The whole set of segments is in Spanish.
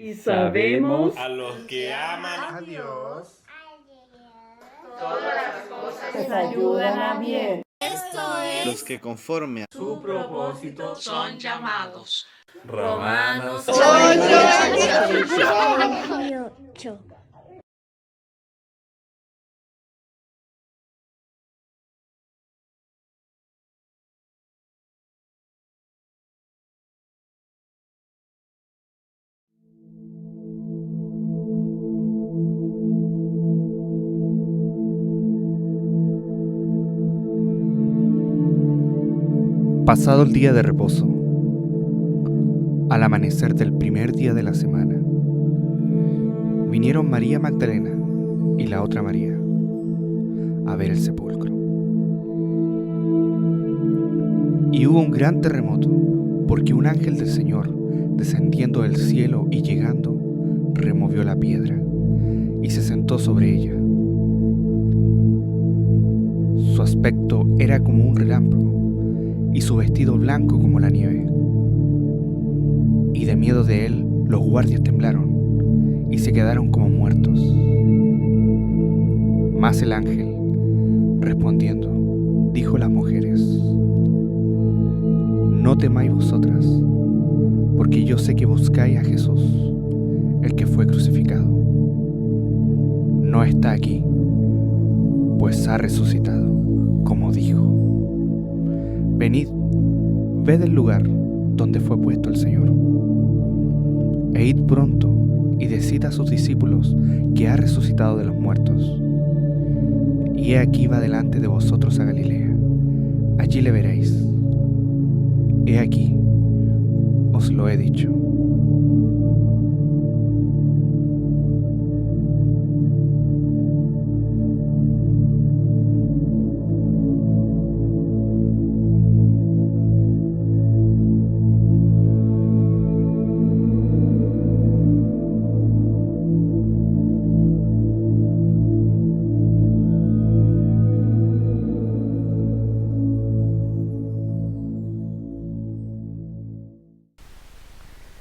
Y sabemos a los que aman a Dios, les ayudan a bien. Los que conforme a su propósito son llamados. Romanos 8. Pasado el día de reposo, al amanecer del primer día de la semana, vinieron María Magdalena y la otra María a ver el sepulcro. Y hubo un gran terremoto, porque un ángel del Señor, descendiendo del cielo y llegando, removió la piedra y se sentó sobre ella. Su aspecto era como un relámpago y su vestido blanco como la nieve. Y de miedo de él los guardias temblaron y se quedaron como muertos. Mas el ángel, respondiendo, dijo a las mujeres: No temáis vosotras, porque yo sé que buscáis a Jesús, el que fue crucificado. No está aquí, pues ha resucitado, como dijo. Venid, ved el lugar donde fue puesto el Señor. E id pronto y decid a sus discípulos que ha resucitado de los muertos. Y he aquí va delante de vosotros a Galilea. Allí le veréis. He aquí, os lo he dicho.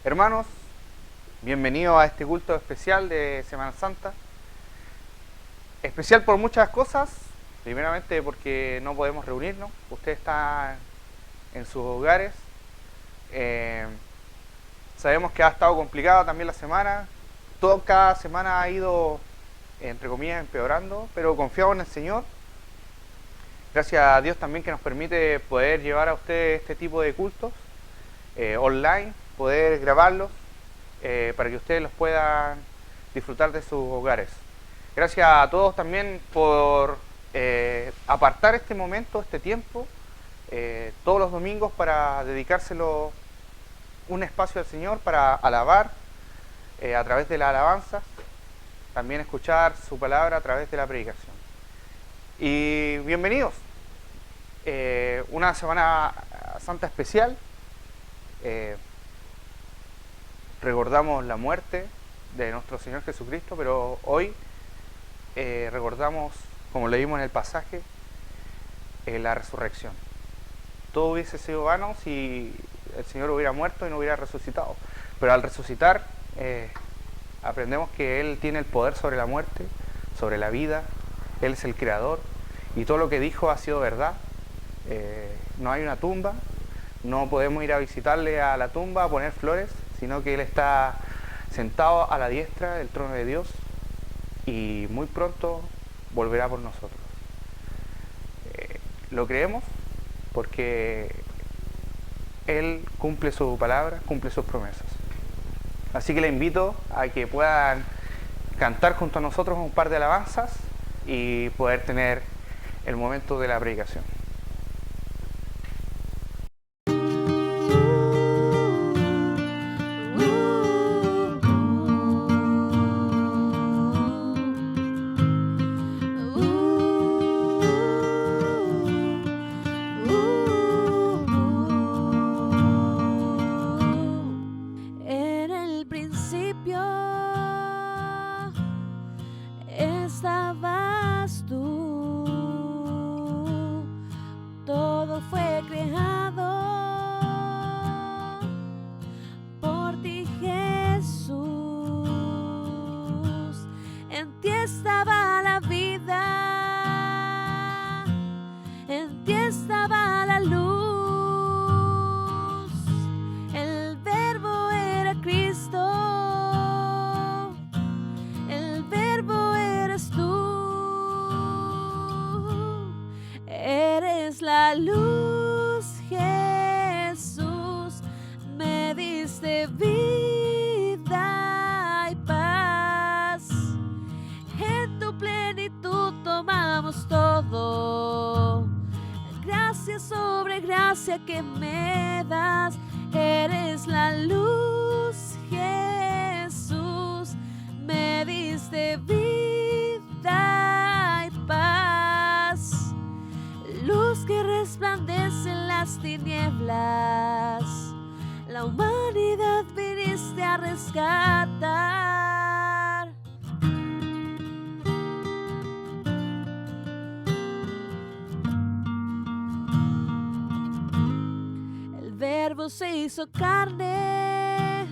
Hermanos, bienvenidos a este culto especial de Semana Santa. Especial por muchas cosas. Primeramente porque no podemos reunirnos. Usted está en sus hogares. Sabemos que ha estado complicada también la semana. Cada semana ha ido, entre comillas, empeorando, pero confiamos en el Señor. Gracias a Dios también que nos permite poder llevar a usted este tipo de cultos online, poder grabarlos para que ustedes los puedan disfrutar de sus hogares. Gracias a todos también por apartar este momento, este tiempo, todos los domingos para dedicárselo un espacio al Señor para alabar a través de la alabanza, también escuchar su palabra a través de la predicación. Y bienvenidos. Una Semana Santa especial. Recordamos la muerte de nuestro Señor Jesucristo, pero hoy recordamos, como leímos en el pasaje, la resurrección. Todo hubiese sido vano si el Señor hubiera muerto y no hubiera resucitado, pero al resucitar aprendemos que Él tiene el poder sobre la muerte, sobre la vida. Él es el creador y todo lo que dijo ha sido verdad. No hay una tumba, no podemos ir a visitarle a la tumba a poner flores, sino que Él está sentado a la diestra del trono de Dios y muy pronto volverá por nosotros. Lo creemos porque Él cumple su palabra, cumple sus promesas. Así que le invito a que puedan cantar junto a nosotros un par de alabanzas y poder tener el momento de la predicación. En el principio estabas tú, la luz, Jesús, me diste vida y paz. En tu plenitud tomamos todo. Gracia sobre gracia que me das. Eres la luz, Jesús, me diste vida y paz. Luz que resplandece en las tinieblas, la humanidad viniste a rescatar. El Verbo se hizo carne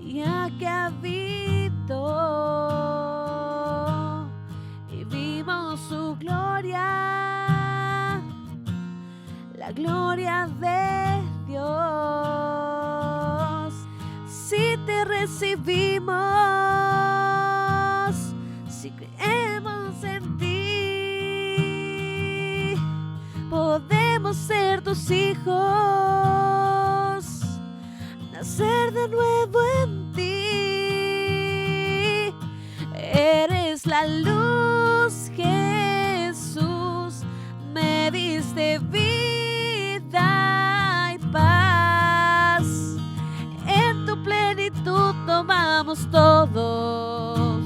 y aquí habitó, y vimos su gloria, la gloria de Dios. Si te recibimos, si creemos en ti, podemos ser tus hijos, nacer de nuevo en ti. Eres la luz, Jesús, me diste vida y paz. En tu plenitud tomamos todos.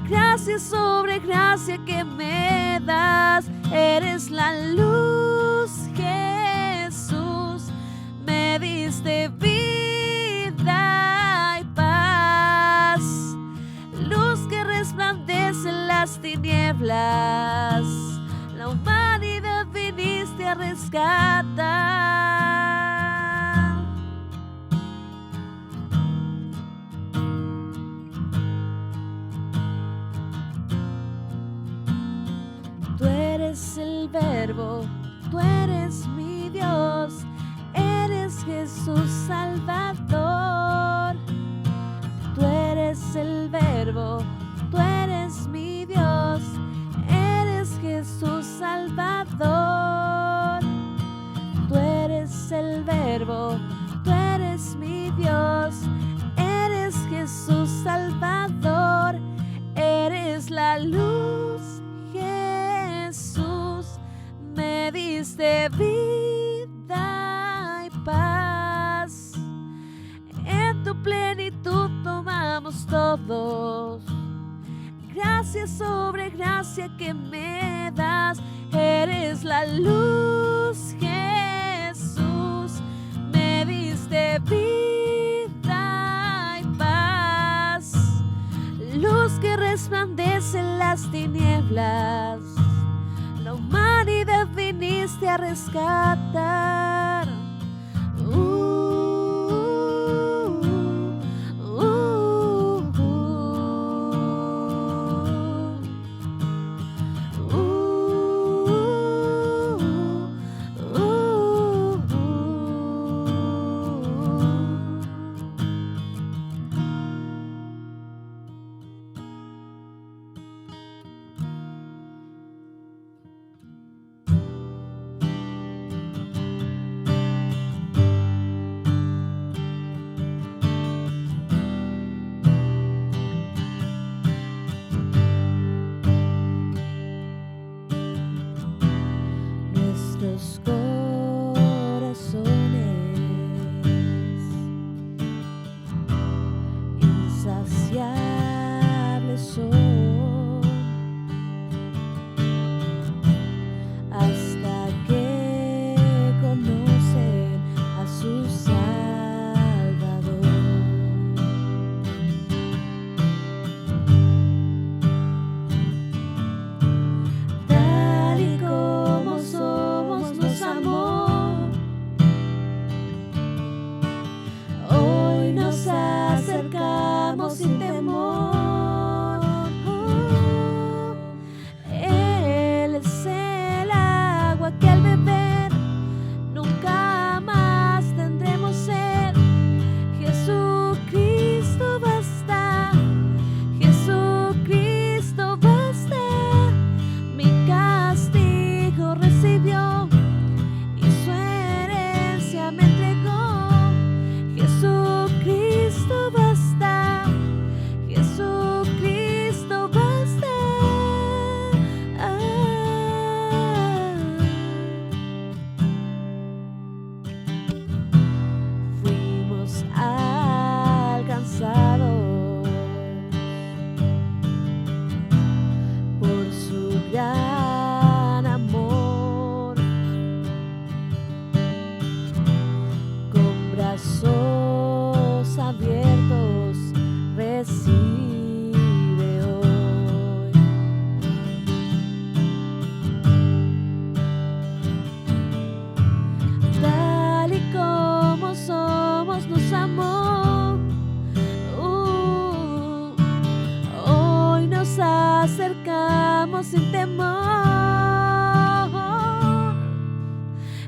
Gracia sobre gracia que me das. Eres la luz, Jesús, me diste vida y paz. Luz que resplandece en las tinieblas, la humanidad viniste a rescatar. Tú eres el Verbo, tú eres mi Dios, eres Jesús Salvador. Tú eres el Verbo, tú eres mi Dios, eres Jesús Salvador. Tú eres el Verbo, tú eres mi Dios, eres Jesús Salvador. Eres la luz, Jesús, me diste vida y paz. En tu plenitud tomamos todos. Gracia sobre gracia que me das. Eres la luz, Jesús, me diste vida y paz. Luz que resplandece en las tinieblas, la humanidad viniste a rescatar. sin temor.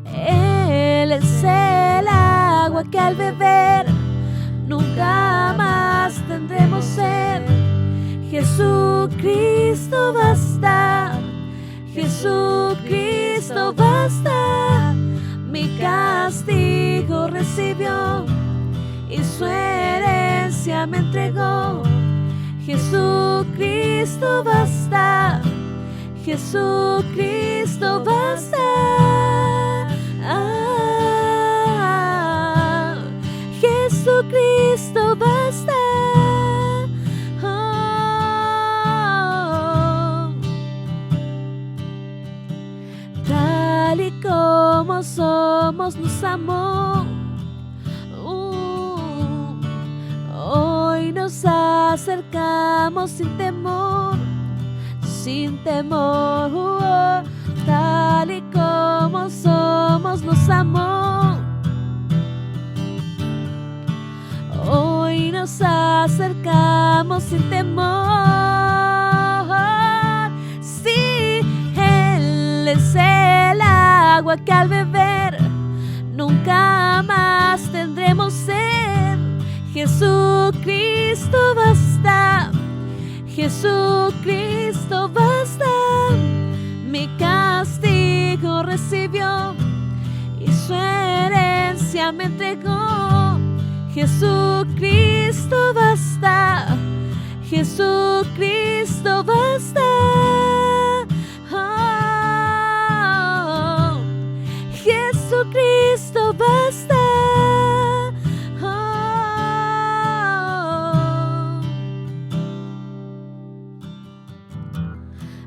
Él es el agua que al beber nunca más tendremos sed. Jesucristo basta, Jesucristo basta. Mi castigo recibió y su herencia me entregó. Jesucristo basta, Jesucristo basta. Jesucristo basta. Tal y como somos nos amó. Hoy nos acercamos sin temor, sin temor. Tal y como somos nos amó. Hoy nos acercamos sin temor. Sí, Él es el agua que al beber nunca más tendremos sed. Jesucristo basta, Jesucristo basta. Mi castigo recibió y su herencia me entregó. Jesucristo basta, Jesucristo basta. Oh, Jesucristo basta.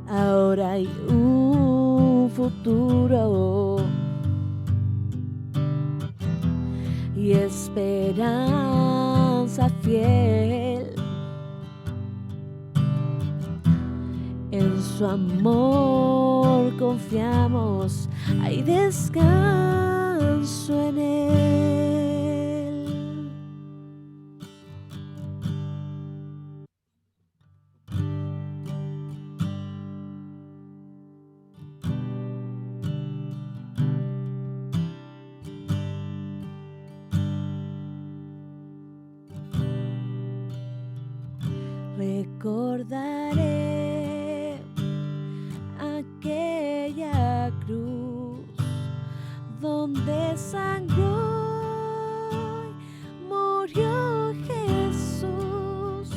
Ahora hay un futuro y esperanza fiel. En su amor confiamos, hay descanso en él. Recordaré aquella cruz donde sangró y murió Jesús,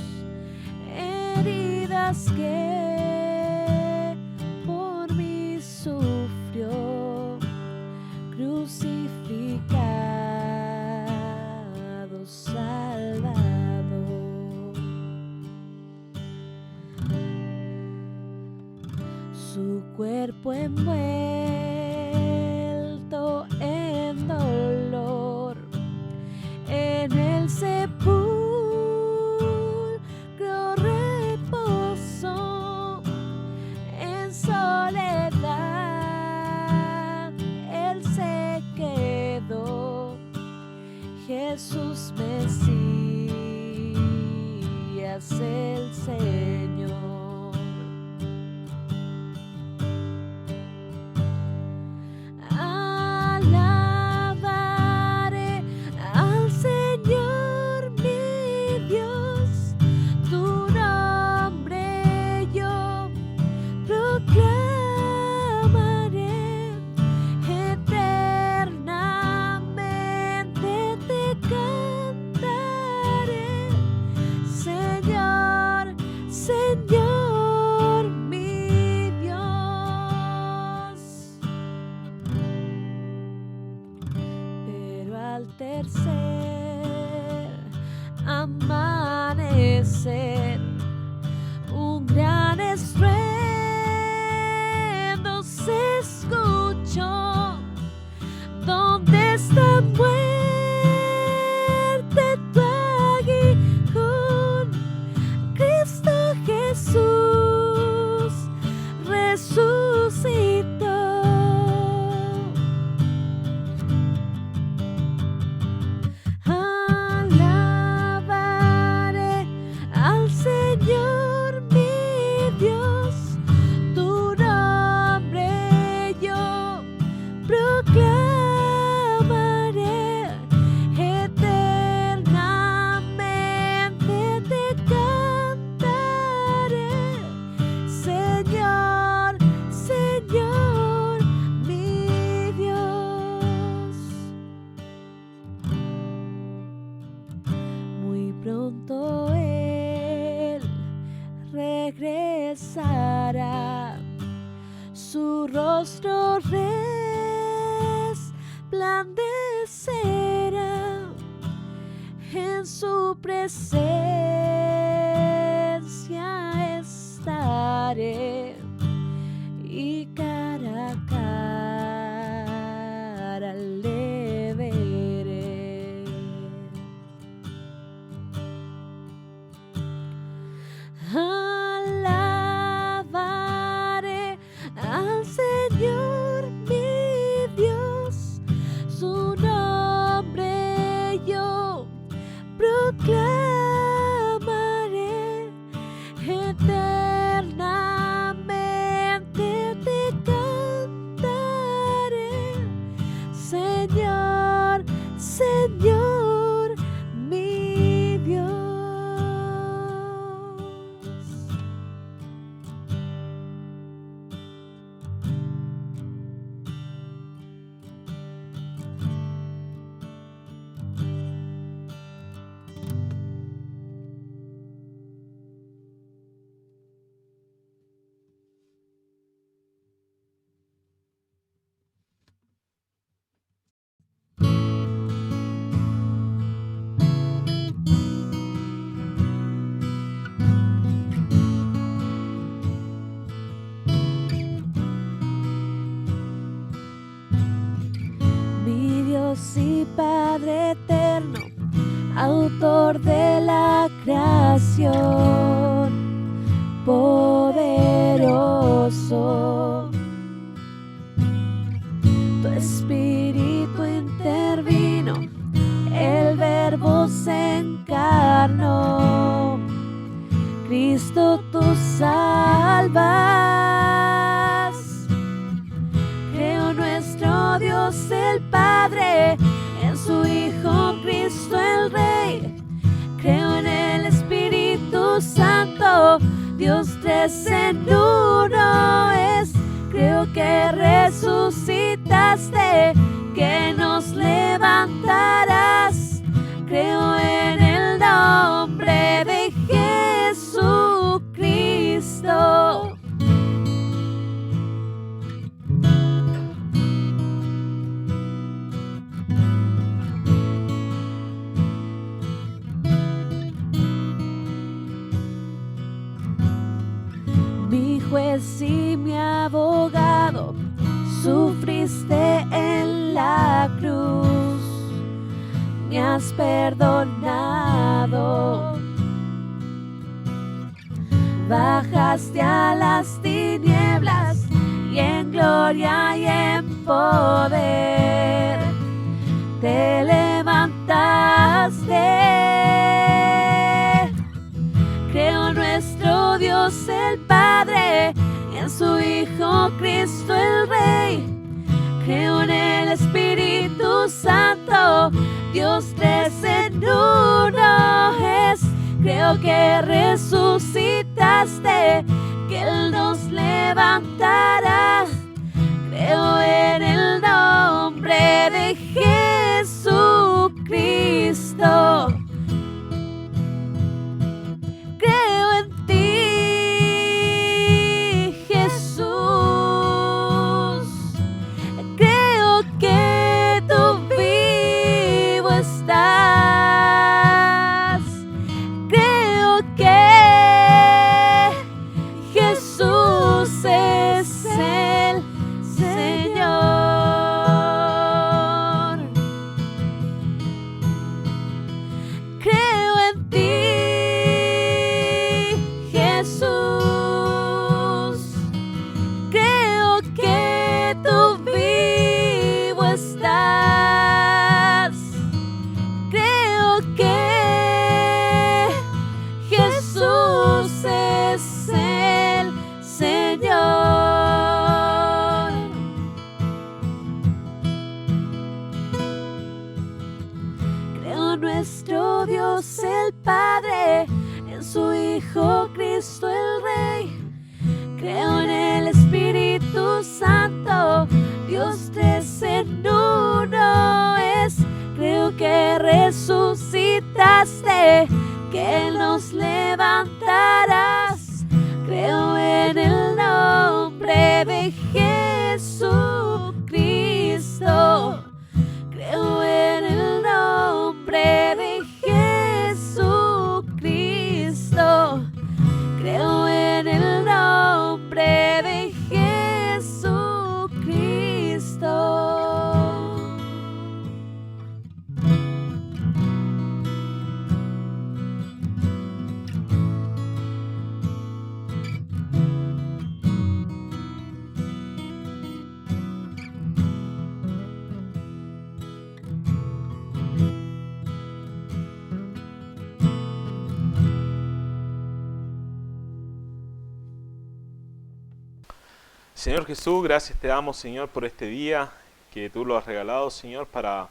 heridas que por mí sufrió, crucificado, salvado. Su cuerpo envuelto en dolor, en el sepulcro reposó, en soledad él se quedó. Jesús Mesías, el Señor. Señor, mi Dios. Pero al tercer amanecer, un gran estruendo se escuchó. ¿Dónde está muerte tu aguijón? Cristo Jesús resucitó. su rostro resplandecerá, en su presencia estaré y cara a cara le veré. Alabaré al Señor mi Dios, su nombre yo proclamaré, eternamente te cantaré, Señor, Señor mi Dios. Mi Dios y Padre eterno, autor de la creación, poderoso, tu espíritu intervino, el Verbo se encarnó, Cristo tú salvas. Creo nuestro Dios el Padre, en su Hijo Cristo el Rey. Creo en el Espíritu Santo, Dios tres en uno es. Creo que resucitaste, que nos levantarás. Creo en el nombre de Jesucristo. Mi juez y mi abogado, sufriste en la cruz, me has perdonado. Bajaste a las tinieblas y en gloria y en poder te levantaste. Creo nuestro Dios el Padre, en su Hijo Cristo el Rey. Creo en el Espíritu Santo, Dios tres en uno es. Creo que resucitaste, que Él nos levantará. Creo en el nombre de Jesucristo. Creo en ti, Jesús. Creo que tú vivo estás. Creo que Jesús es el Señor. Creo en ti, Jesús. Creo que tú vivo estás. Creo que Jesús es el Señor. Creo en nuestro Dios el Padre, en su Hijo Cristo el Rey. Creo en el Espíritu Santo, Dios tres en uno es. Creo que resucitaste, que nos levantarás. Creo en el nombre de Jesucristo. Creo en el nombre de Jesucristo. Creo en el nombre de Jesucristo. Señor Jesús, gracias te damos, Señor, por este día que tú lo has regalado, Señor, para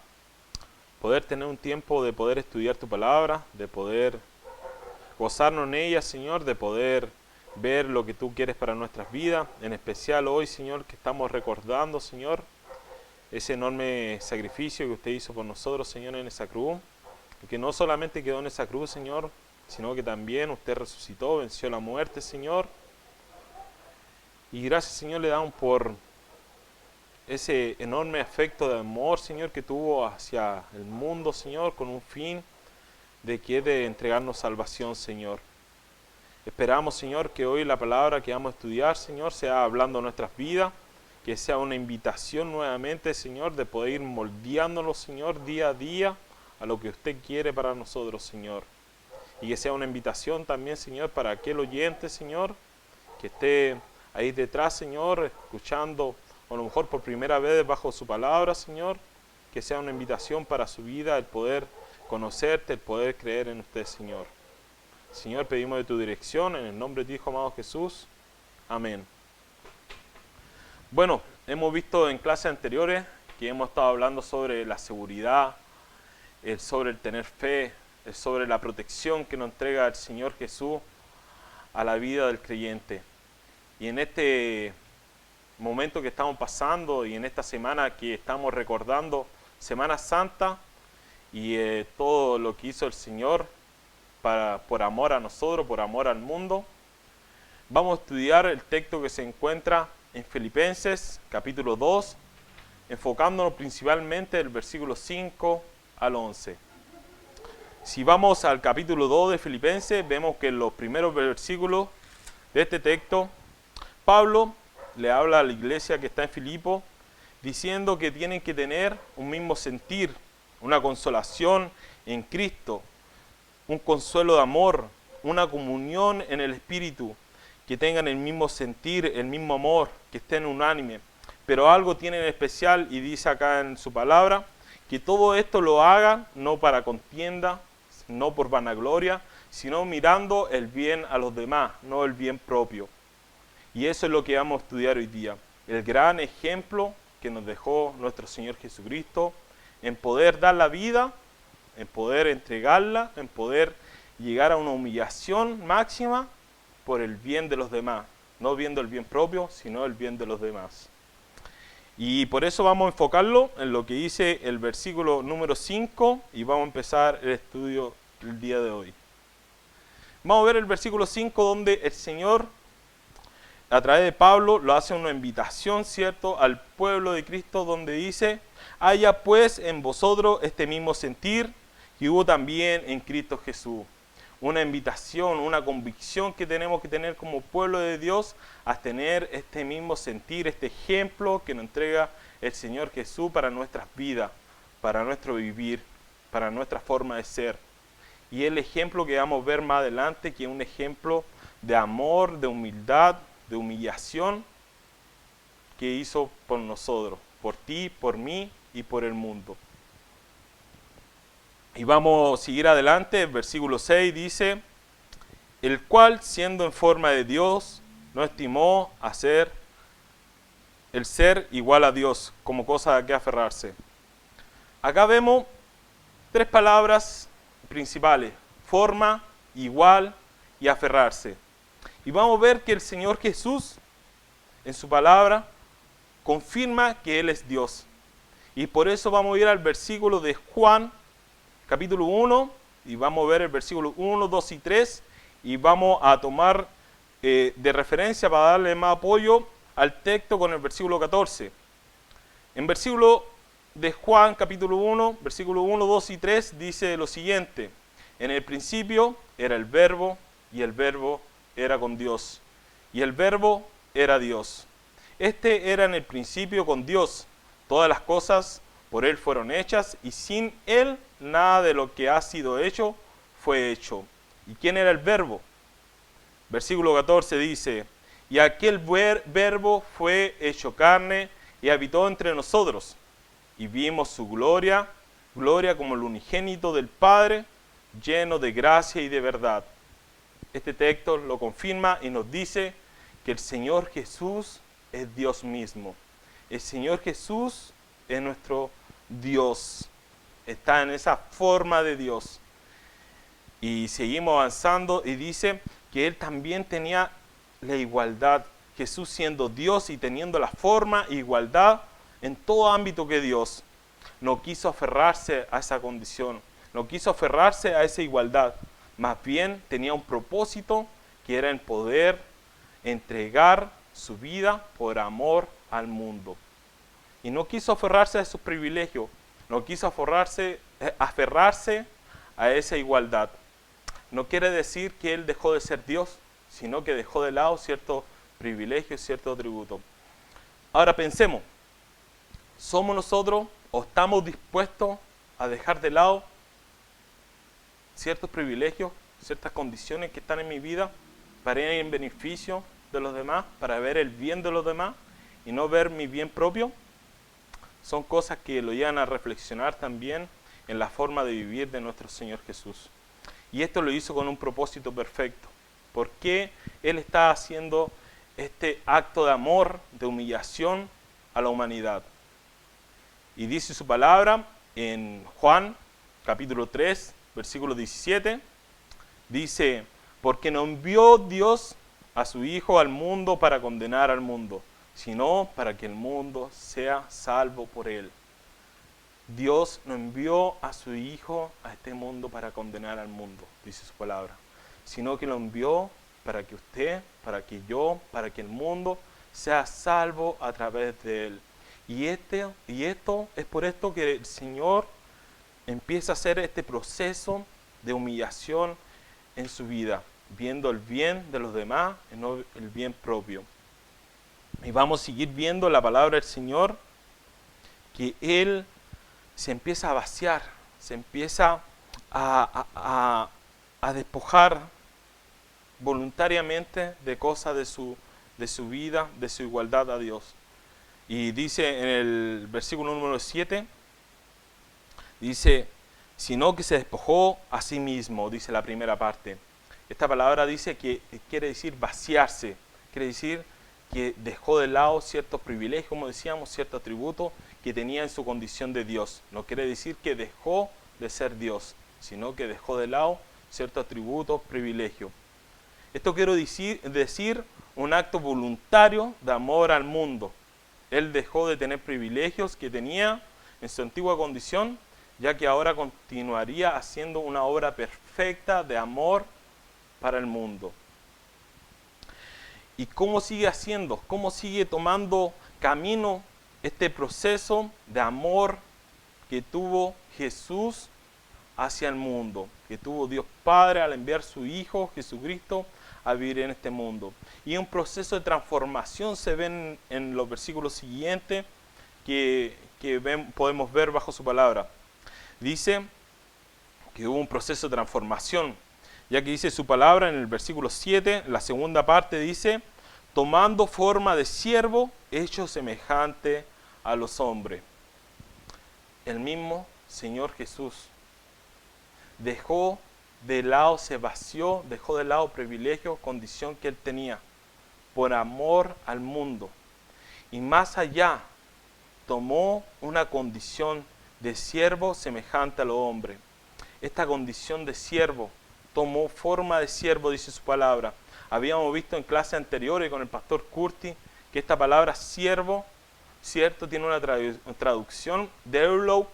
poder tener un tiempo de poder estudiar tu palabra, de poder gozarnos en ella, Señor, de poder ver lo que tú quieres para nuestras vidas, en especial hoy, Señor, que estamos recordando, Señor, ese enorme sacrificio que usted hizo por nosotros, Señor, en esa cruz, y que no solamente quedó en esa cruz, Señor, sino que también usted resucitó, venció la muerte, Señor. Y gracias, Señor, le damos por ese enorme afecto de amor, Señor, que tuvo hacia el mundo, Señor, con un fin de que es de entregarnos salvación, Señor. Esperamos, Señor, que hoy la palabra que vamos a estudiar, Señor, sea hablando de nuestras vidas, que sea una invitación nuevamente, Señor, de poder ir moldeándonos, Señor, día a día a lo que usted quiere para nosotros, Señor. Y que sea una invitación también, Señor, para aquel oyente, Señor, que esté ahí detrás, Señor, escuchando, o a lo mejor por primera vez bajo su palabra, Señor, que sea una invitación para su vida, el poder conocerte, el poder creer en usted, Señor. Señor, pedimos de tu dirección, en el nombre de tu Hijo amado Jesús. Amén. Bueno, hemos visto en clases anteriores que hemos estado hablando sobre la seguridad, sobre el tener fe, sobre la protección que nos entrega el Señor Jesús a la vida del creyente. Y en este momento que estamos pasando y en esta semana que estamos recordando Semana Santa y todo lo que hizo el Señor por amor a nosotros, por amor al mundo, vamos a estudiar el texto que se encuentra en Filipenses capítulo 2, enfocándonos principalmente del versículo 5 al 11. Si vamos al capítulo 2 de Filipenses, vemos que en los primeros versículos de este texto, Pablo le habla a la iglesia que está en Filipo, diciendo que tienen que tener un mismo sentir, una consolación en Cristo, un consuelo de amor, una comunión en el Espíritu, que tengan el mismo sentir, el mismo amor, que estén unánime. Pero algo tienen especial, y dice acá en su palabra, que todo esto lo hagan no para contienda, no por vanagloria, sino mirando el bien a los demás, no el bien propio. Y eso es lo que vamos a estudiar hoy día. El gran ejemplo que nos dejó nuestro Señor Jesucristo en poder dar la vida, en poder entregarla, en poder llegar a una humillación máxima por el bien de los demás. No viendo el bien propio, sino el bien de los demás. Y por eso vamos a enfocarlo en lo que dice el versículo número 5 y vamos a empezar el estudio el día de hoy. Vamos a ver el versículo 5 donde el Señor, a través de Pablo, lo hace una invitación, ¿cierto?, al pueblo de Cristo, donde dice: haya pues en vosotros este mismo sentir que hubo también en Cristo Jesús. Una invitación, una convicción que tenemos que tener como pueblo de Dios a tener este mismo sentir, este ejemplo que nos entrega el Señor Jesús para nuestras vidas, para nuestro vivir, para nuestra forma de ser. Y el ejemplo que vamos a ver más adelante, que es un ejemplo de amor, de humildad, de humillación que hizo por nosotros, por ti, por mí y por el mundo. Y vamos a seguir adelante. El versículo 6 dice: el cual, siendo en forma de Dios, no estimó el ser igual a Dios como cosa a que aferrarse. Acá vemos tres palabras principales: forma, igual y aferrarse. Y vamos a ver que el Señor Jesús, en su palabra, confirma que Él es Dios. Y por eso vamos a ir al versículo de Juan, capítulo 1, y vamos a ver el versículo 1, 2 y 3, y vamos a tomar de referencia para darle más apoyo al texto con el versículo 14. En versículo de Juan, capítulo 1, versículo 1, 2 y 3, dice lo siguiente: en el principio era el Verbo, y el Verbo era con Dios, y el Verbo era Dios. Este era en el principio con Dios. Todas las cosas por Él fueron hechas, y sin Él nada de lo que ha sido hecho fue hecho. ¿Y quién era el Verbo? Versículo 14 dice: y aquel Verbo fue hecho carne y habitó entre nosotros, y vimos su gloria, gloria como el unigénito del Padre, lleno de gracia y de verdad. Este texto lo confirma y nos dice que el Señor Jesús es Dios mismo. El Señor Jesús es nuestro Dios. Está en esa forma de Dios. Y seguimos avanzando y dice que Él también tenía la igualdad. Jesús siendo Dios y teniendo la forma e igualdad en todo ámbito que Dios, no quiso aferrarse a esa condición, no quiso aferrarse a esa igualdad. Más bien tenía un propósito, que era el poder entregar su vida por amor al mundo. Y no quiso aferrarse a esos privilegios, no quiso aferrarse a esa igualdad. No quiere decir que Él dejó de ser Dios, sino que dejó de lado ciertos privilegios, ciertos atributos. Ahora pensemos, ¿somos nosotros o estamos dispuestos a dejar de lado ciertos privilegios, ciertas condiciones que están en mi vida para ir en beneficio de los demás, para ver el bien de los demás y no ver mi bien propio? Son cosas que lo llevan a reflexionar también en la forma de vivir de nuestro Señor Jesús. Y esto lo hizo con un propósito perfecto. ¿Por qué Él está haciendo este acto de amor, de humillación a la humanidad? Y dice su palabra en Juan, capítulo 3, versículo 17, dice: porque no envió Dios a su Hijo al mundo para condenar al mundo, sino para que el mundo sea salvo por Él. Dios no envió a su Hijo a este mundo para condenar al mundo, dice su palabra, sino que lo envió para que usted, para que yo, para que el mundo sea salvo a través de Él. Y esto es por esto que el Señor empieza a hacer este proceso de humillación en su vida, viendo el bien de los demás y no el bien propio. Y vamos a seguir viendo la palabra del Señor, que Él se empieza a vaciar, se empieza a despojar voluntariamente de cosas de su vida, de su igualdad a Dios. Y dice en el versículo número 7, dice: sino que se despojó a sí mismo, dice la primera parte. Esta palabra dice que quiere decir vaciarse, quiere decir que dejó de lado ciertos privilegios, como decíamos, ciertos atributos que tenía en su condición de Dios. No quiere decir que dejó de ser Dios, sino que dejó de lado ciertos atributos, privilegios. Esto quiero decir un acto voluntario de amor al mundo. Él dejó de tener privilegios que tenía en su antigua condición, ya que ahora continuaría haciendo una obra perfecta de amor para el mundo. ¿Y cómo sigue haciendo? ¿Cómo sigue tomando camino este proceso de amor que tuvo Jesús hacia el mundo, que tuvo Dios Padre al enviar su Hijo Jesucristo a vivir en este mundo? Y un proceso de transformación se ve en los versículos siguientes que podemos ver bajo su palabra. Dice que hubo un proceso de transformación, ya que dice su palabra en el versículo 7, la segunda parte dice: tomando forma de siervo, hecho semejante a los hombres. El mismo Señor Jesús dejó de lado, se vació, dejó de lado privilegio, condición que Él tenía, por amor al mundo. Y más allá, tomó una condición de siervo semejante a los hombres. Esta condición de siervo, tomó forma de siervo, dice su palabra. Habíamos visto en clases anteriores con el pastor Curti que esta palabra siervo, cierto, tiene una traducción de doulos,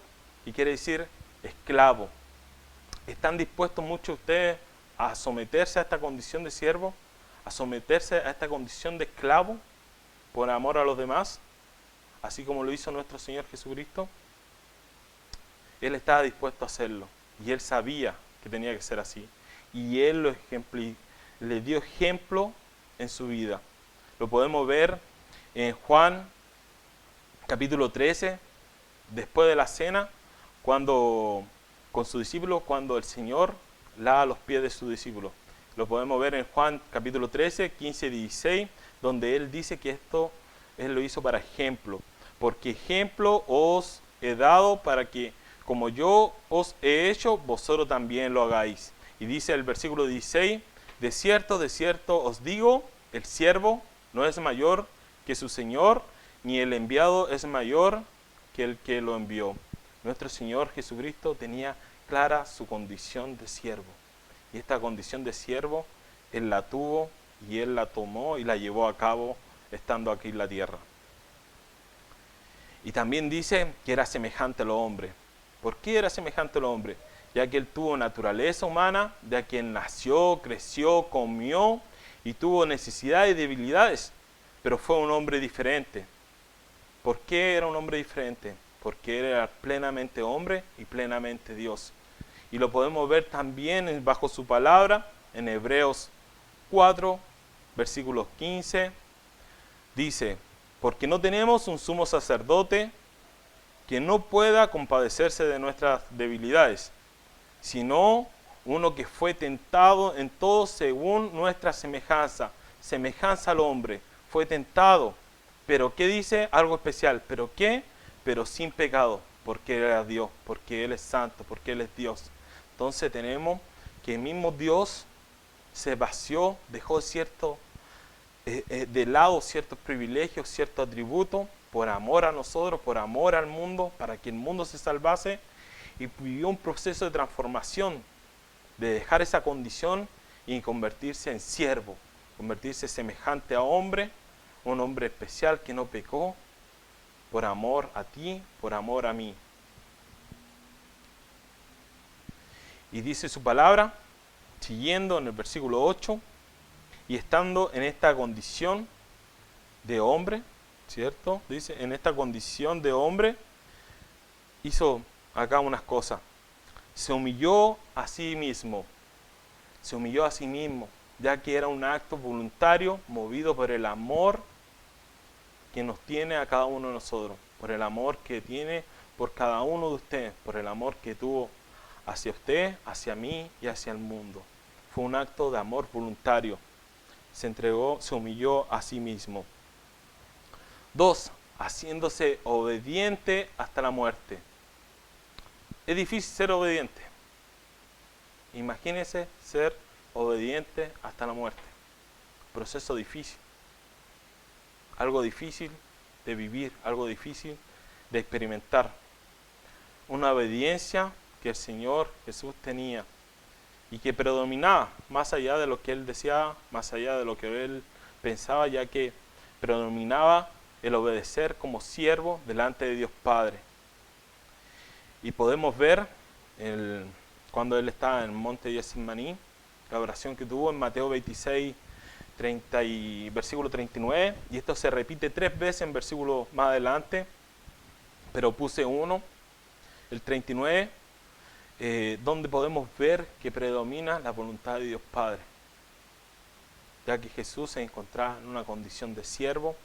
y quiere decir esclavo. ¿Están dispuestos muchos de ustedes a someterse a esta condición de siervo? ¿A someterse a esta condición de esclavo por amor a los demás, así como lo hizo nuestro Señor Jesucristo, Él estaba dispuesto a hacerlo. Y Él sabía que tenía que ser así. Y Él le dio ejemplo en su vida. Lo podemos ver en Juan capítulo 13, después de la cena, con sus discípulos, cuando el Señor lava los pies de sus discípulos. Lo podemos ver en Juan capítulo 13, 15 y 16, donde Él dice que esto Él lo hizo para ejemplo. Porque ejemplo os he dado para que, como yo os he hecho, vosotros también lo hagáis. Y dice el versículo 16, de cierto os digo, el siervo no es mayor que su Señor, ni el enviado es mayor que el que lo envió. Nuestro Señor Jesucristo tenía clara su condición de siervo. Y esta condición de siervo, Él la tuvo y Él la tomó y la llevó a cabo estando aquí en la tierra. Y también dice que era semejante a los hombres. ¿Por qué era semejante a los hombres? Ya que Él tuvo naturaleza humana, ya que Él nació, creció, comió y tuvo necesidades y debilidades, pero fue un hombre diferente. ¿Por qué era un hombre diferente? Porque Él era plenamente hombre y plenamente Dios. Y lo podemos ver también bajo su palabra en Hebreos 4, versículos 15. Dice, porque no tenemos un sumo sacerdote que no pueda compadecerse de nuestras debilidades, sino uno que fue tentado en todo según nuestra semejanza al hombre, fue tentado. Pero ¿qué dice? Algo especial. ¿Pero qué? Pero sin pecado, porque Él era Dios, porque Él es santo, porque Él es Dios. Entonces tenemos que el mismo Dios se vació, dejó de lado ciertos privilegios, ciertos atributos, por amor a nosotros, por amor al mundo, para que el mundo se salvase, y vivió un proceso de transformación, de dejar esa condición y convertirse en siervo, convertirse semejante a hombre, un hombre especial que no pecó, por amor a ti, por amor a mí. Y dice su palabra, siguiendo en el versículo 8, y estando en esta condición de hombre, ¿cierto? Dice, en esta condición de hombre, hizo acá unas cosas. Se humilló a sí mismo, ya que era un acto voluntario, movido por el amor que nos tiene a cada uno de nosotros, por el amor que tiene por cada uno de ustedes, por el amor que tuvo hacia usted, hacia mí y hacia el mundo. Fue un acto de amor voluntario. Se entregó, se humilló a sí mismo. 2, haciéndose obediente hasta la muerte. Es difícil ser obediente. Imagínense ser obediente hasta la muerte. Proceso difícil. Algo difícil de vivir, algo difícil de experimentar. Una obediencia que el Señor Jesús tenía y que predominaba más allá de lo que Él deseaba, más allá de lo que Él pensaba, ya que predominaba el obedecer como siervo delante de Dios Padre. Y podemos ver cuando Él estaba en el monte de Getsemaní, la oración que tuvo en Mateo 26, versículo 39, y esto se repite 3 veces en versículo más adelante, pero puse uno, el 39, donde podemos ver que predomina la voluntad de Dios Padre, ya que Jesús se encontraba en una condición de siervo,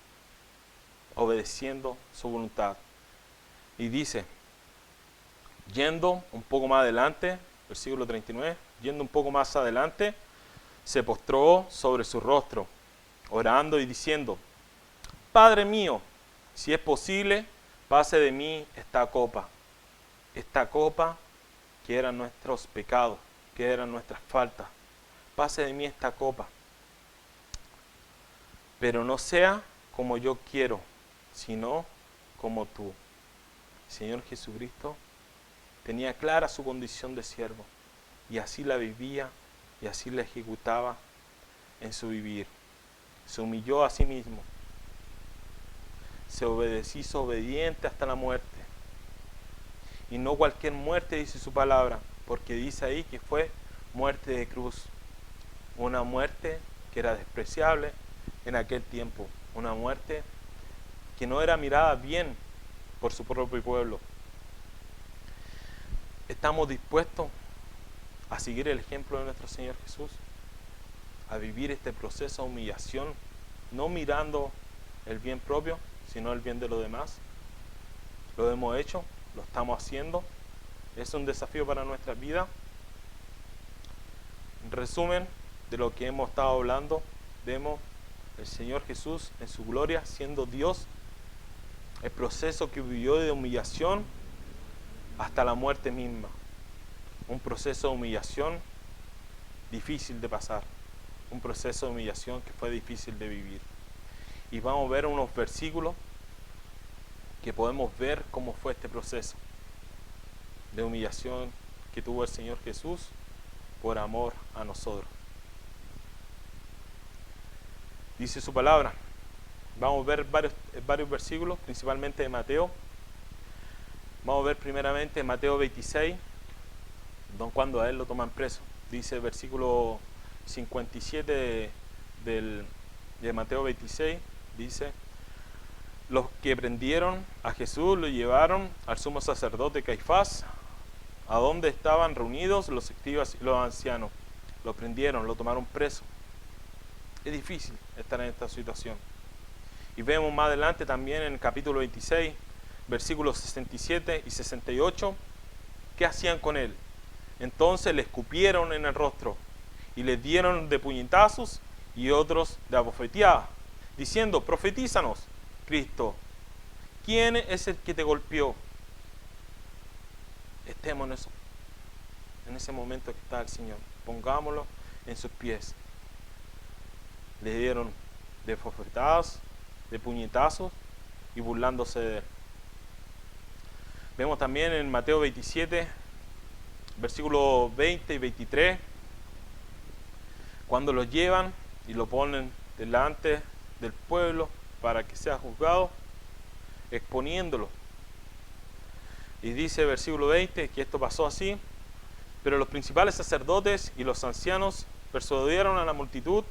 obedeciendo su voluntad. Y dice, yendo un poco más adelante, versículo 39, yendo un poco más adelante, se postró sobre su rostro, orando y diciendo, Padre mío, si es posible, pase de mí esta copa que eran nuestros pecados, que eran nuestras faltas, pase de mí esta copa, pero no sea como yo quiero, sino como tú. Señor Jesucristo tenía clara su condición de siervo, y así la vivía, y así la ejecutaba en su vivir. Se humilló a sí mismo, se hizo obediente hasta la muerte. Y no cualquier muerte, dice su palabra, porque dice ahí que fue muerte de cruz. Una muerte que era despreciable en aquel tiempo, una muerte que no era mirada bien por su propio pueblo. ¿Estamos dispuestos a seguir el ejemplo de nuestro Señor Jesús? A vivir este proceso de humillación, no mirando el bien propio, sino el bien de los demás. Lo hemos hecho, lo estamos haciendo. Es un desafío para nuestra vida. En resumen de lo que hemos estado hablando, vemos el Señor Jesús en su gloria, siendo Dios, el proceso que vivió de humillación hasta la muerte misma. Un proceso de humillación difícil de pasar. Un proceso de humillación que fue difícil de vivir. Y vamos a ver unos versículos que podemos ver cómo fue este proceso de humillación que tuvo el Señor Jesús por amor a nosotros. Dice su palabra. Vamos a ver varios versículos, principalmente de Mateo. Vamos a ver primeramente Mateo 26, cuando a él lo toman preso. Dice el versículo 57 de Mateo 26, dice: los que prendieron a Jesús lo llevaron al sumo sacerdote Caifás, a donde estaban reunidos los escribas y los ancianos. Lo prendieron, lo tomaron preso. Es difícil estar en esta situación. Y vemos más adelante también en el capítulo 26, versículos 67 y 68, ¿qué hacían con él? Entonces le escupieron en el rostro y le dieron de puñetazos y otros de abofeteadas, diciendo: profetízanos, Cristo, ¿quién es el que te golpeó? Estemos en ese momento que está el Señor. Pongámoslo en sus pies. Le dieron de bofetadas, de puñetazos y burlándose de él. Vemos también en Mateo 27, versículos 20 y 23, cuando lo llevan y lo ponen delante del pueblo para que sea juzgado, exponiéndolo. Y dice versículo 20 que esto pasó así: pero los principales sacerdotes y los ancianos persuadieron a la multitud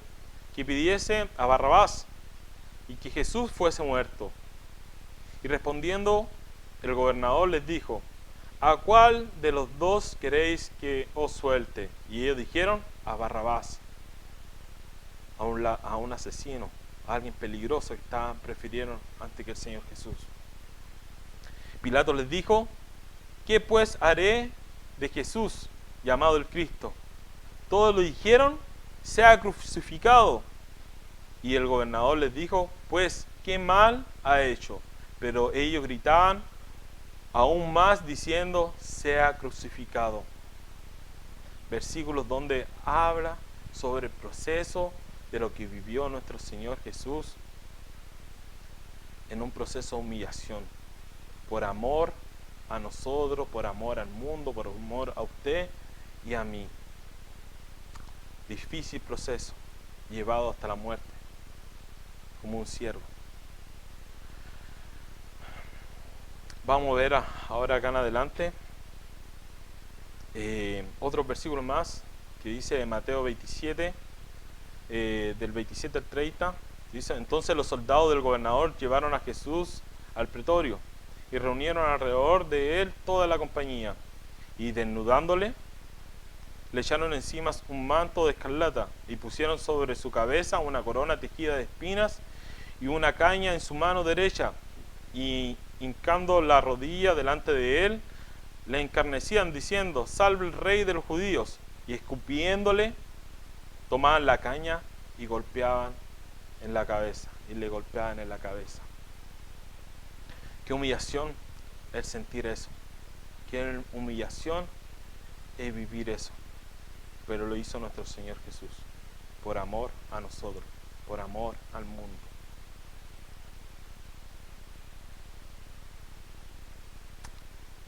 que pidiese a Barrabás y que Jesús fuese muerto. Y respondiendo, el gobernador les dijo: ¿a cuál de los dos queréis que os suelte? Y ellos dijeron: a Barrabás, a un asesino, a alguien peligroso que prefirieron antes que el Señor Jesús. Pilato les dijo: ¿qué pues haré de Jesús, llamado el Cristo? Todos le dijeron: sea crucificado. Y el gobernador les dijo: pues, ¿qué mal ha hecho? Pero ellos gritaban aún más diciendo: sea crucificado. Versículos donde habla sobre el proceso de lo que vivió nuestro Señor Jesús en un proceso de humillación, por amor a nosotros, por amor al mundo, por amor a usted y a mí. Difícil proceso, llevado hasta la muerte, como un siervo. Vamos a ver ahora acá en adelante otros versículos más que dice Mateo 27, del 27 al 30. Dice: entonces los soldados del gobernador llevaron a Jesús al pretorio y reunieron alrededor de él toda la compañía, y desnudándole le echaron encima un manto de escarlata y pusieron sobre su cabeza una corona tejida de espinas y una caña en su mano derecha, y hincando la rodilla delante de él le encarnecían diciendo: salve el rey de los judíos. Y escupiéndole tomaban la caña y golpeaban en la cabeza, y le golpeaban en la cabeza. Qué humillación el sentir eso, qué humillación es vivir eso. Pero lo hizo nuestro Señor Jesús, por amor a nosotros, por amor al mundo.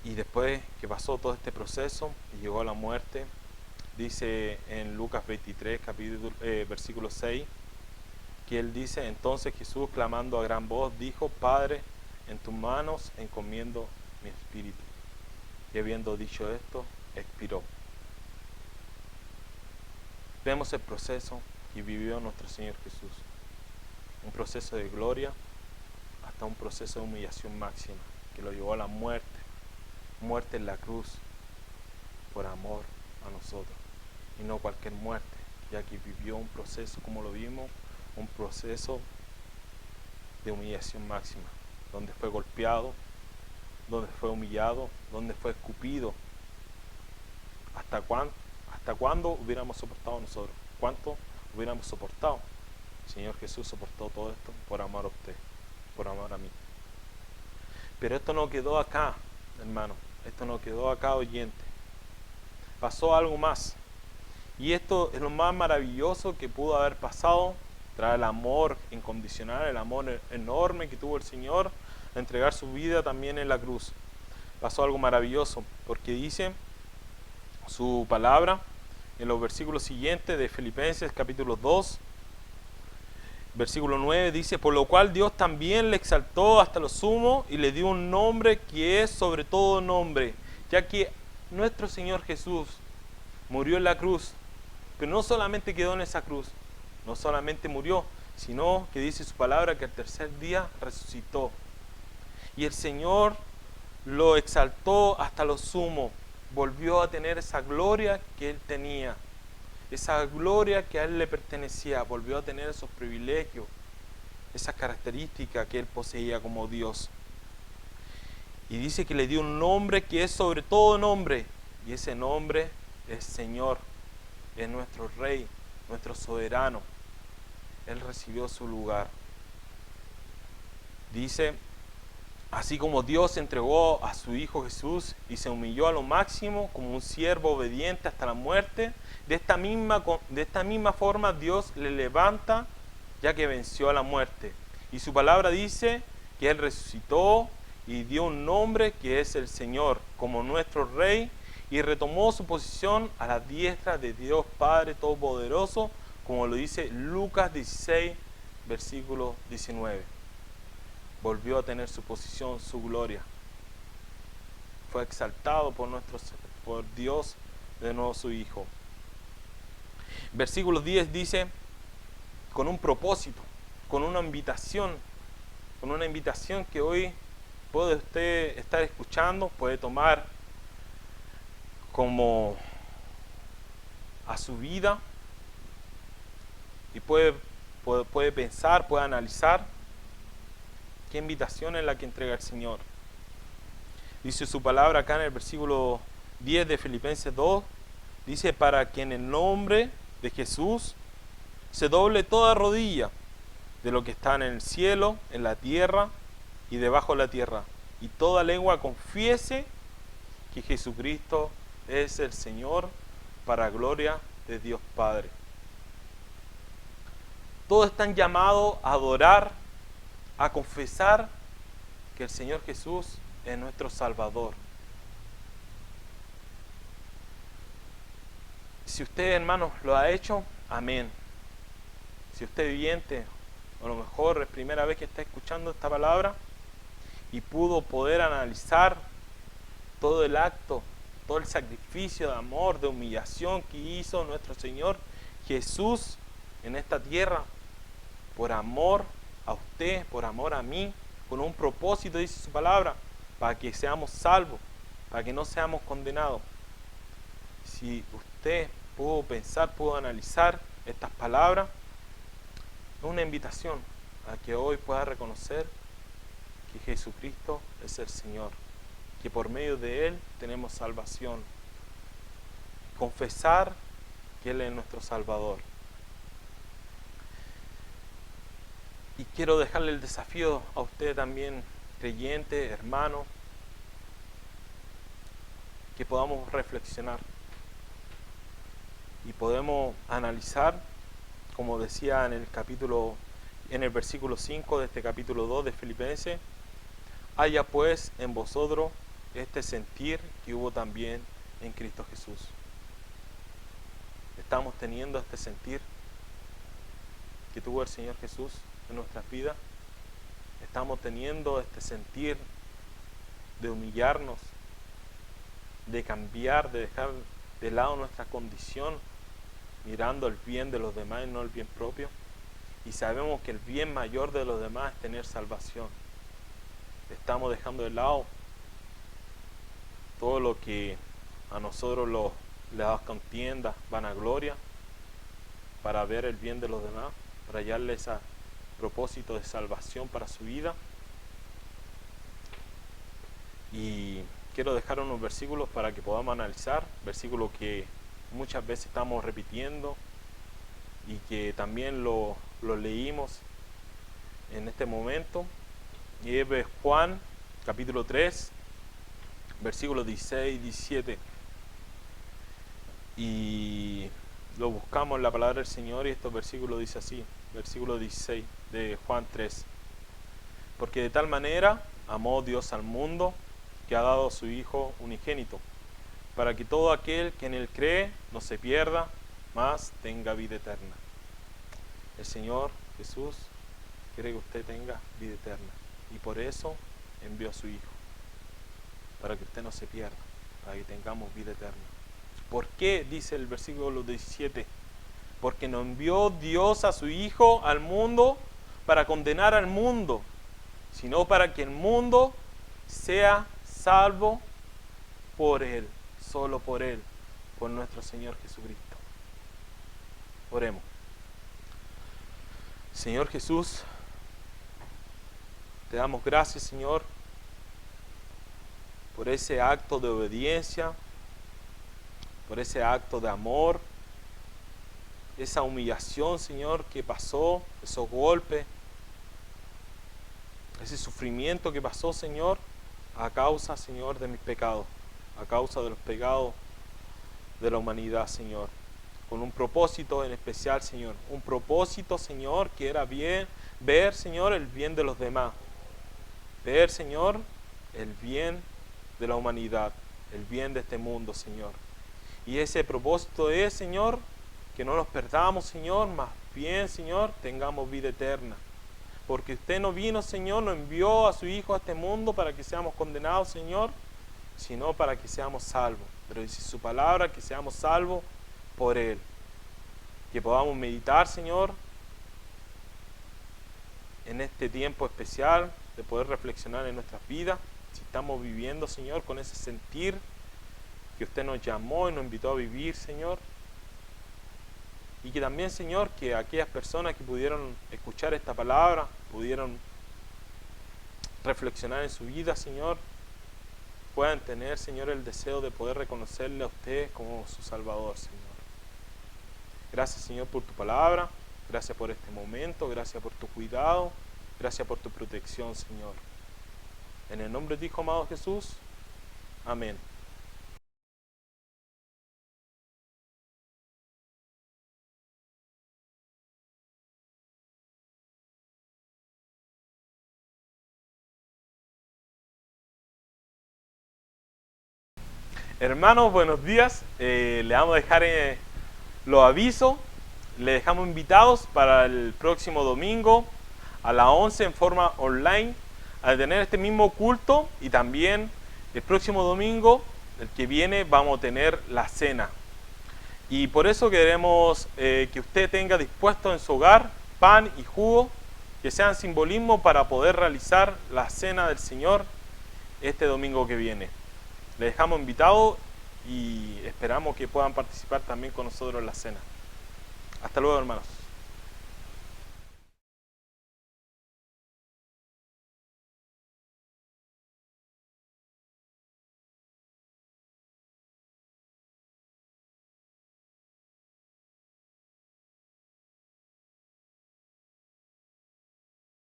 Y después que pasó todo este proceso y llegó a la muerte, dice en Lucas 23, versículo 6, que él dice: entonces Jesús, clamando a gran voz, dijo: Padre, en tus manos encomiendo mi espíritu. Y habiendo dicho esto, expiró. Vemos el proceso que vivió nuestro Señor Jesús. Un proceso de gloria hasta un proceso de humillación máxima que lo llevó a la muerte en la cruz, por amor a nosotros, y no cualquier muerte, ya que vivió un proceso, como lo vimos, un proceso de humillación máxima, donde fue golpeado, donde fue humillado, donde fue escupido. ¿Hasta cuándo hubiéramos soportado nosotros? ¿Cuánto hubiéramos soportado? El Señor Jesús soportó todo esto por amor a usted, por amor a mí. Pero esto no quedó acá, hermano. Esto no quedó acá, oyente. Pasó algo más. Y esto es lo más maravilloso que pudo haber pasado, tras el amor incondicional, el amor enorme que tuvo el Señor, a entregar su vida también en la cruz. Pasó algo maravilloso, porque dice su palabra en los versículos siguientes de Filipenses capítulo 2, versículo 9, dice: por lo cual Dios también le exaltó hasta lo sumo y le dio un nombre que es sobre todo nombre, ya que nuestro Señor Jesús murió en la cruz, pero no solamente quedó en esa cruz, no solamente murió, sino que dice su palabra que al tercer día resucitó. Y el Señor lo exaltó hasta lo sumo, volvió a tener esa gloria que Él tenía, esa gloria que a Él le pertenecía, volvió a tener esos privilegios, esas características que Él poseía como Dios. Y dice que le dio un nombre que es sobre todo nombre, y ese nombre es Señor, es nuestro Rey, nuestro soberano. Él recibió su lugar. Dice: así como Dios entregó a su Hijo Jesús y se humilló a lo máximo como un siervo obediente hasta la muerte, de esta misma forma Dios le levanta, ya que venció a la muerte. Y su palabra dice que Él resucitó y dio un nombre que es el Señor, como nuestro Rey, y retomó su posición a la diestra de Dios Padre Todopoderoso, como lo dice Lucas 16, versículo 19. Volvió a tener su posición, su gloria. Fue exaltado por Dios, de nuevo su Hijo. Versículo 10 dice: con un propósito, con una invitación que hoy puede usted estar escuchando, puede tomar como a su vida y puede pensar, puede analizar qué invitación es la que entrega el Señor. Dice su palabra acá en el versículo 10 de Filipenses 2, dice: para que en el nombre de Jesús se doble toda rodilla de lo que está en el cielo, en la tierra y debajo de la tierra, y toda lengua confiese que Jesucristo es el Señor, para gloria de Dios Padre. Todos están llamados a adorar, a confesar que el Señor Jesús es nuestro Salvador. Si usted, hermanos, lo ha hecho, amén. Si usted es viviente, a lo mejor es primera vez que está escuchando esta palabra y pudo poder analizar todo el acto, todo el sacrificio de amor, de humillación que hizo nuestro Señor Jesús en esta tierra, por amor a usted, por amor a mí, con un propósito, dice su palabra, para que seamos salvos, para que no seamos condenados. Si usted pudo pensar, pudo analizar estas palabras, es una invitación a que hoy pueda reconocer que Jesucristo es el Señor, que por medio de Él tenemos salvación. Confesar que Él es nuestro Salvador. Y quiero dejarle el desafío a usted también, creyente, hermano, que podamos reflexionar y podemos analizar, como decía en el versículo 5 de este capítulo 2 de Filipenses: haya pues en vosotros este sentir que hubo también en Cristo Jesús. ¿Estamos teniendo este sentir que tuvo el Señor Jesús en nuestras vidas? ¿Estamos teniendo este sentir de humillarnos, de cambiar, de dejar de lado nuestra condición, mirando el bien de los demás y no el bien propio? Y sabemos que el bien mayor de los demás es tener salvación, estamos dejando de lado todo lo que a nosotros le da contienda, vanagloria, para ver el bien de los demás, para hallarle ese propósito de salvación para su vida. Y quiero dejar unos versículos para que podamos analizar, versículos que muchas veces estamos repitiendo y que también lo leímos en este momento. Y es Juan capítulo 3, versículos 16 y 17. Y lo buscamos en la palabra del Señor y estos versículos dice así, versículo 16 de Juan 3. Porque de tal manera amó Dios al mundo, que ha dado a su Hijo unigénito, para que todo aquel que en Él cree no se pierda, mas tenga vida eterna. El Señor Jesús quiere que usted tenga vida eterna, y por eso envió a su Hijo, para que usted no se pierda, para que tengamos vida eterna. ¿Por qué? Dice el versículo 17. Porque no envió Dios a su Hijo al mundo para condenar al mundo, sino para que el mundo sea salvo por Él, solo por Él, por nuestro Señor Jesucristo. Oremos. Señor Jesús, te damos gracias, Señor, por ese acto de obediencia, por ese acto de amor, esa humillación, Señor, que pasó, esos golpes, ese sufrimiento que pasó, Señor, a causa, Señor, de mis pecados, a causa de los pecados de la humanidad, Señor, con un propósito en especial, Señor, un propósito, Señor, que era ver, Señor, el bien de los demás, ver, Señor, el bien de la humanidad, el bien de este mundo, Señor. Y ese propósito es, Señor, que no nos perdamos, Señor, más bien, Señor, tengamos vida eterna. Porque usted no vino, Señor, no envió a su Hijo a este mundo para que seamos condenados, Señor, sino para que seamos salvos. Pero dice su palabra que seamos salvos por Él. Que podamos meditar, Señor, en este tiempo especial, de poder reflexionar en nuestras vidas, si estamos viviendo, Señor, con ese sentir que usted nos llamó y nos invitó a vivir, Señor. Y que también, Señor, que aquellas personas que pudieron escuchar esta palabra, pudieron reflexionar en su vida, Señor, puedan tener, Señor, el deseo de poder reconocerle a usted como su Salvador, Señor. Gracias, Señor, por tu palabra, gracias por este momento, gracias por tu cuidado, gracias por tu protección, Señor. En el nombre de tu Hijo amado Jesús, amén. Hermanos, buenos días. Le vamos a dejar los avisos. Le dejamos invitados para el próximo domingo a las 11 en forma online a tener este mismo culto, y también el próximo domingo, el que viene, vamos a tener la cena. Y por eso queremos que usted tenga dispuesto en su hogar pan y jugo, que sean simbolismo para poder realizar la cena del Señor este domingo que viene. Les dejamos invitados y esperamos que puedan participar también con nosotros en la cena. Hasta luego, hermanos.